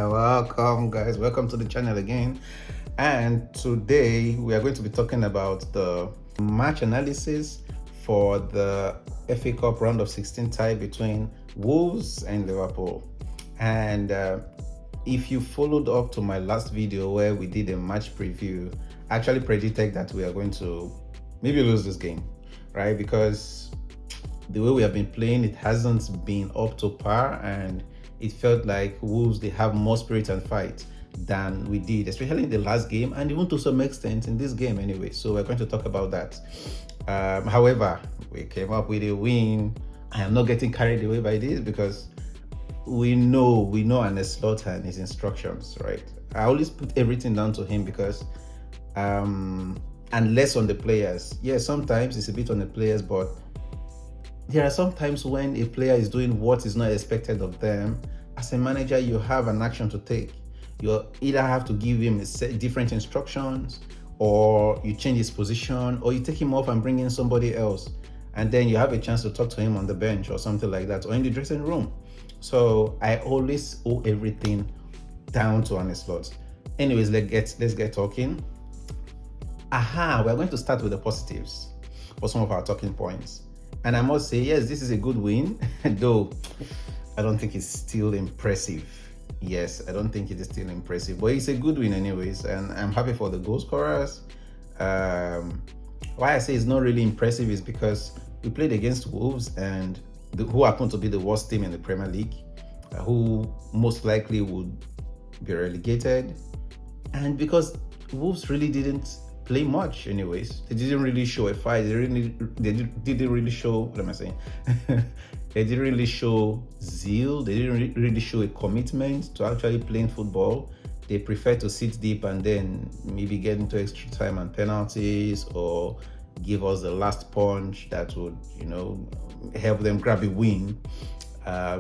Welcome, guys. Welcome to the channel again. And today we are going to be talking about the match analysis for the FA Cup round of 16 tie between Wolves and Liverpool. And if you followed up to my last video where we did a match preview, I actually predicted that we are going to maybe lose this game, right? Because the way we have been playing, it hasn't been up to par, and it felt like Wolves, they have more spirit and fight than we did, especially in the last game, and even to some extent in this game anyway. So we're going to talk about that. However, we came up with a win. I am not getting carried away by this because we know Arne Slot and his instructions, right? I always put everything down to him because and less on the players. Yeah, sometimes it's a bit on the players, but there are some times when a player is doing what is not expected of them. As a manager, you have an action to take. You either have to give him different instructions, or you change his position, or you take him off and bring in somebody else. And then you have a chance to talk to him on the bench or something like that, or in the dressing room. So I always owe everything down to Arne Slot. Anyways, let's get talking. We're going to start with the positives for some of our talking points. And I must say, yes, this is a good win, though I don't think it's still impressive. Yes, I don't think it is still impressive, but it's a good win anyways, and I'm happy for the goal scorers. Why I say it's not really impressive is because we played against Wolves, and who happen to be the worst team in the Premier League, who most likely would be relegated, and because Wolves really didn't play much anyways. They didn't really show a fight. They didn't really show, what am I saying? They didn't really show zeal. They didn't really show a commitment to actually playing football. They prefer to sit deep and then maybe get into extra time and penalties, or give us the last punch that would, help them grab a win.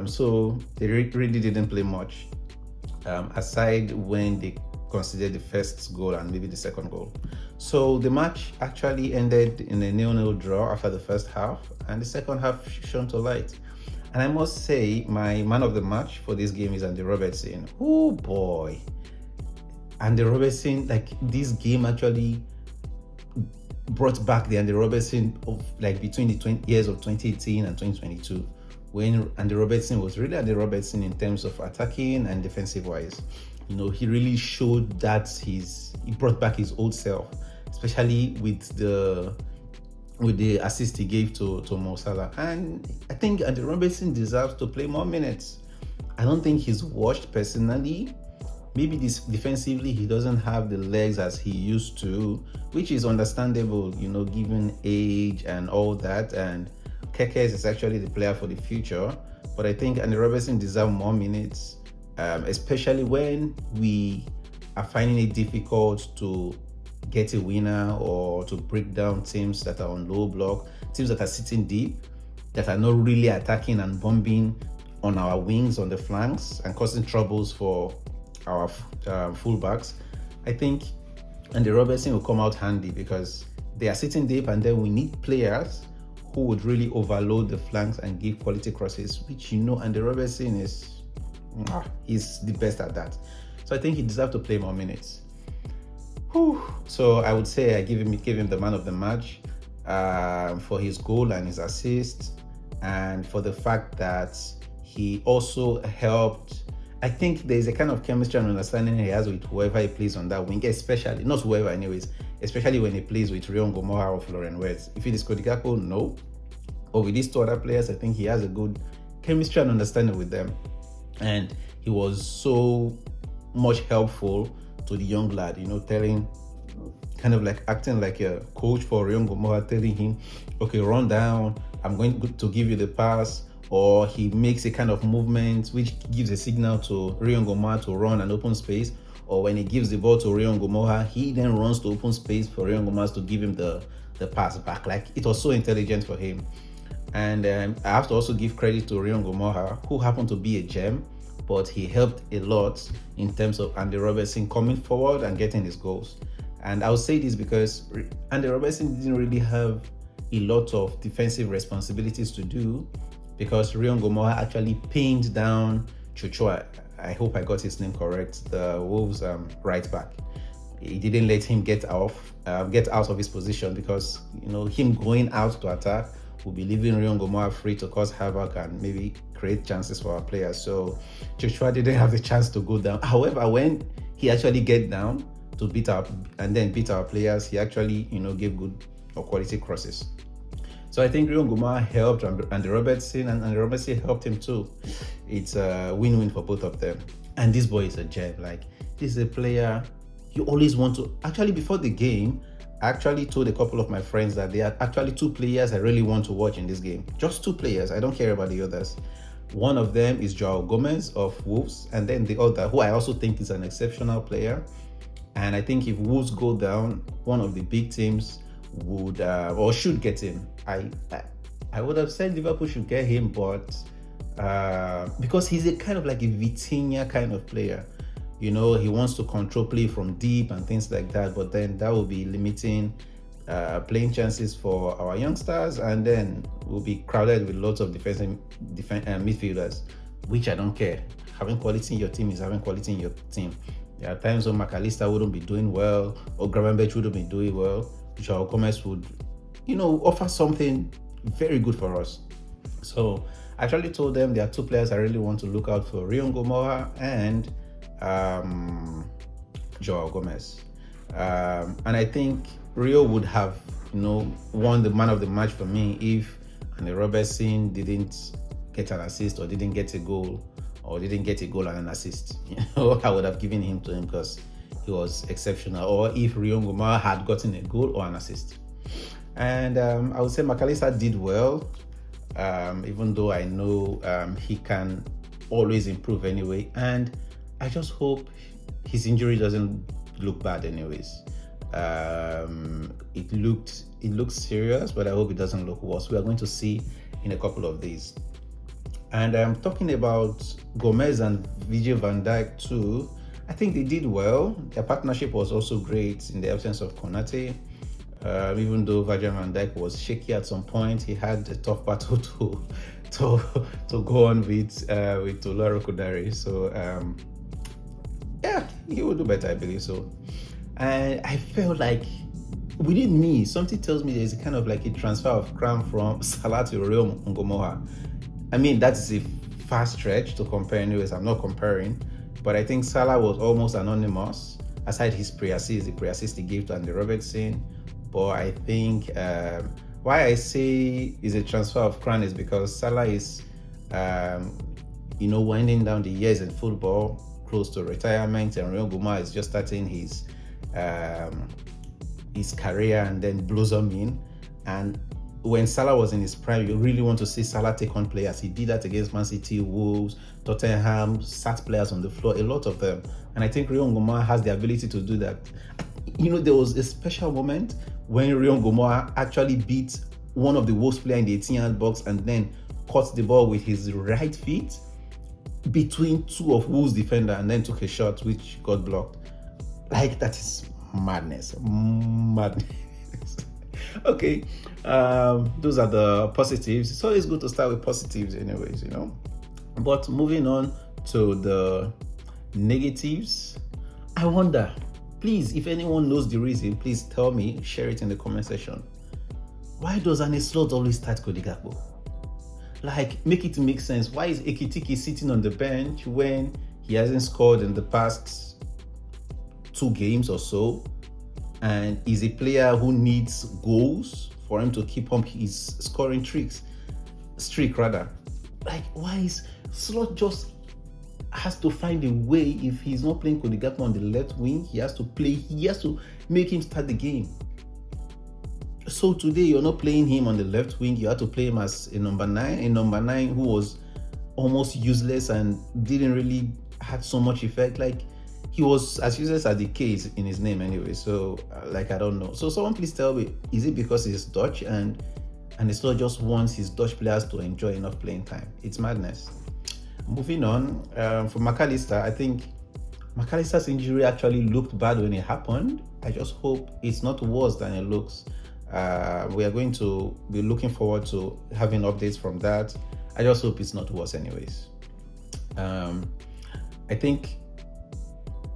So they really didn't play much, aside when they considered the first goal and maybe the second goal. So the match actually ended in a 0-0 draw after the first half, and the second half shone to light. And I must say, my man of the match for this game is Andy Robertson. Oh boy, Andy Robertson, this game actually brought back the Andy Robertson of between the years of 2018 and 2022, when Andy Robertson was really Andy Robertson in terms of attacking and defensive wise. He really showed that he brought back his old self, especially with the assist he gave to Mo Salah. And I think Andy Robertson deserves to play more minutes. I don't think he's washed personally. Maybe defensively he doesn't have the legs as he used to, which is understandable, given age and all that. And Kekes is actually the player for the future. But I think Andy Robertson deserves more minutes. Especially when we are finding it difficult to get a winner or to break down teams that are on low block, teams that are sitting deep, that are not really attacking and bombing on our wings, on the flanks, and causing troubles for our fullbacks. I think Andy Robertson will come out handy because they are sitting deep, and then we need players who would really overload the flanks and give quality crosses, which Andy Robertson he's the best at that. So I think he deserves to play more minutes. So I would say I give him the man of the match for his goal and his assist, and for the fact that he also helped. I think there's a kind of chemistry and understanding he has with whoever he plays on that wing, especially, not whoever anyways, especially when he plays with Rion Gomorrah or Florian Wirtz. If it is Cody Gakpo, no. But with these two other players, I think he has a good chemistry and understanding with them. And he was so much helpful to the young lad, acting like a coach for Rion Gomorrah, telling him, okay, run down, I'm going to give you the pass. Or he makes a kind of movement which gives a signal to Rion Gomorrah to run and open space. Or when he gives the ball to Rion Gomorrah, he then runs to open space for Rion Gomorrah to give him the pass back. It was so intelligent for him. And I have to also give credit to Rion Gomorrah, who happened to be a gem, but he helped a lot in terms of Andy Robertson coming forward and getting his goals. And I'll say this because Andy Robertson didn't really have a lot of defensive responsibilities to do, because Rion Gomorrah actually pinned down Chuchua, I hope I got his name correct, the Wolves right back. He didn't let him get out of his position, because him going out to attack will be leaving Rion Gomora free to cause havoc and maybe create chances for our players. So Joshua didn't have the chance to go down. However, when he actually get down to beat our players, he actually gave good or quality crosses. So I think Rion Gomora helped Andy Robertson, and Andy Robertson helped him too. It's a win-win for both of them. And this boy is a gem. Like, this is a player you always want to. Actually, before the game, I actually told a couple of my friends that there are actually 2 players I really want to watch in this game. Just 2 players. I don't care about the others. One of them is Joao Gomez of Wolves, and then the other, who I also think is an exceptional player. And I think if Wolves go down, one of the big teams would or should get him. I would have said Liverpool should get him, but because he's a kind of like a Vitinha kind of player. He wants to control play from deep and things like that, but then that will be limiting playing chances for our youngsters, and then we'll be crowded with lots of defensive midfielders, which I don't care. Having quality in your team is having quality in your team. There are times when McAllister wouldn't be doing well, or Gravenberch wouldn't be doing well. Joao Gomez would, offer something very good for us. So I actually told them there are 2 players I really want to look out for: Rion Gomora and Joao Gomez. And I think Rio would have, won the man of the match for me if Andy Robertson didn't get an assist, or didn't get a goal, or didn't get a goal and an assist. I would have given him to him because he was exceptional. Or if Rion Gomora had gotten a goal or an assist. And I would say McAllister did well, even though I know he can always improve anyway. And I just hope his injury doesn't look bad anyways. It looks serious, but I hope it doesn't look worse. We are going to see in a couple of days. And I'm talking about Gomez and Vijay van Dijk too. I think they did well. Their partnership was also great in the absence of Konate. Even though Virgil van Dijk was shaky at some point, he had a tough battle to go on with Toloro Kudari. So he will do better, I believe so. And I felt like within me, something tells me there's a kind of like a transfer of crown from Salah to Rion Gomora. I mean, that is a fast stretch to compare anyways. I'm not comparing. But I think Salah was almost anonymous, aside the pre-assist he gave to Andy Robertson. But I think why I say is a transfer of crown is because Salah is, winding down the years in football, close to retirement, and Rion Gomora is just starting his career and then blossoming. And when Salah was in his prime, you really want to see Salah take on players. He did that against Man City, Wolves, Tottenham, sat players on the floor, a lot of them. And I think Rion Gomora has the ability to do that. There was a special moment when Rion Gomora actually beat one of the Wolves players in the 18-yard box and then caught the ball with his right feet between 2 of Wolves defenders and then took a shot which got blocked. Like, that is madness. Okay, those are the positives. It's always good to start with positives anyways, But moving on to the negatives, I wonder, please, if anyone knows the reason, please tell me, share it in the comment section. Why does Arne Slot always start Cody Gakpo? Like, make it make sense. Why is Ekitike sitting on the bench when he hasn't scored in the past 2 games or so? And is a player who needs goals for him to keep up his scoring streak rather. Like, why is Slot just has to find a way? If he's not playing Cody Gakpo on the left wing, he has to make him start the game. So today you're not playing him on the left wing, you have to play him as a number 9 who was almost useless and didn't really had so much effect. Like, he was as useless as the K is in his name anyway. So, I don't know. So someone please tell me, is it because he's Dutch and it's not just wants his Dutch players to enjoy enough playing time? It's madness. Moving on, for McAllister, I think McAllister's injury actually looked bad when it happened. I just hope it's not worse than it looks. We are going to be looking forward to having updates from that. I just hope it's not worse anyways. I think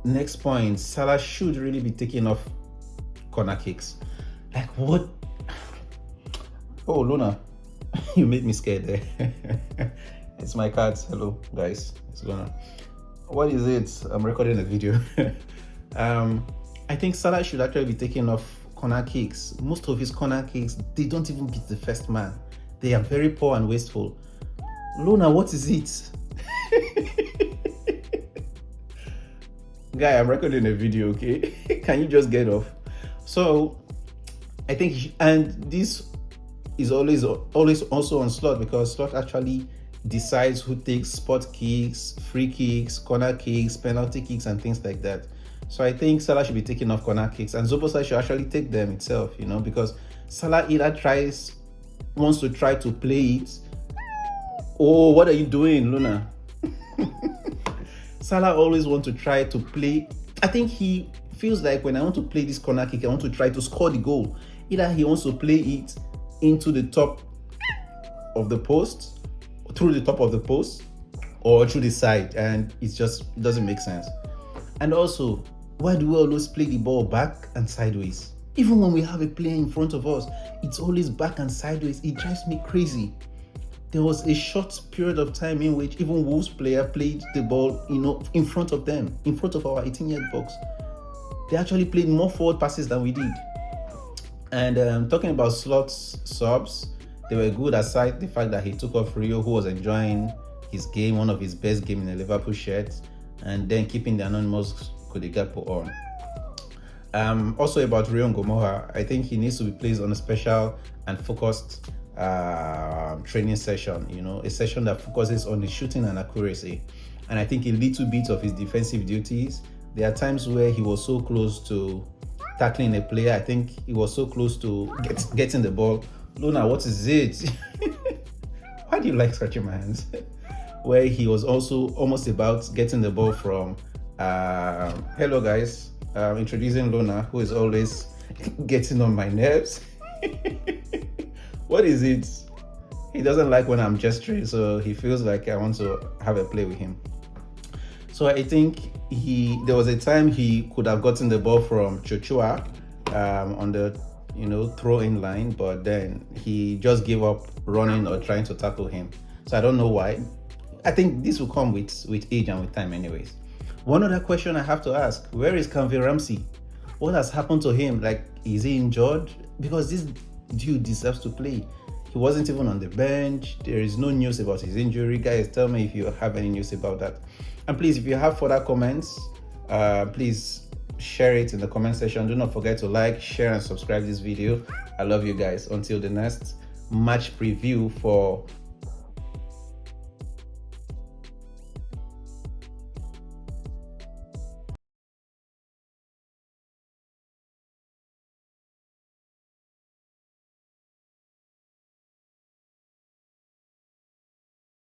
next point, Salah should really be taking off corner kicks. Like what? Oh, Luna, you made me scared there. It's my cards. Hello, guys. It's Luna. What is it? I'm recording a video. I think Salah should actually be taking off corner kicks. Most of his corner kicks, they don't even beat the first man. They are very poor and wasteful. Luna, what is it? Guy, I'm recording a video, okay? Can you just get off? So I think, and this is always also on Slot, because Slot actually decides who takes spot kicks, free kicks, corner kicks, penalty kicks, and things like that. So I think Salah should be taking off corner kicks, and Szoboszlai should actually take them itself, because Salah either wants to try to play it. Oh, what are you doing, Luna? Salah always wants to try to play. I think he feels like, when I want to play this corner kick, I want to try to score the goal. Either he wants to play it into the top of the post, through the top of the post, or through the side, and it doesn't make sense. And also, why do we always play the ball back and sideways? Even when we have a player in front of us, it's always back and sideways. It drives me crazy. There was a short period of time in which even Wolves player played the ball, in front of them, in front of our 18-yard box. They actually played more forward passes than we did. And talking about Slot's subs, they were good, aside the fact that he took off Rio, who was enjoying his game, one of his best games in the Liverpool shirt, and then keeping the anonymous Kodigapo on. Also about Rio Ngomoha, I think he needs to be placed on a special and focused training session, a session that focuses on his shooting and accuracy. And I think a little bit of his defensive duties. There are times where he was so close to tackling a player. I think he was so close to getting the ball. Luna, what is it? Why do you like scratching my hands? Where he was also almost about getting the ball from hello guys, introducing Luna, who is always getting on my nerves. What is it? He doesn't like when I'm gesturing, so he feels like I want to have a play with him. So I think there was a time he could have gotten the ball from Chochua on the throw-in line, but then he just gave up running or trying to tackle him. So I don't know why. I think this will come with age and with time anyways. One other question I have to ask, where is Canvey Ramsey? What has happened to him? Like, is he injured? Because this dude deserves to play. He wasn't even on the bench. There is no news about his injury. Guys, tell me if you have any news about that. And please, if you have further comments, please share it in the comment section. Do not forget to like, share, and subscribe this video. I love you guys. Until the next match preview for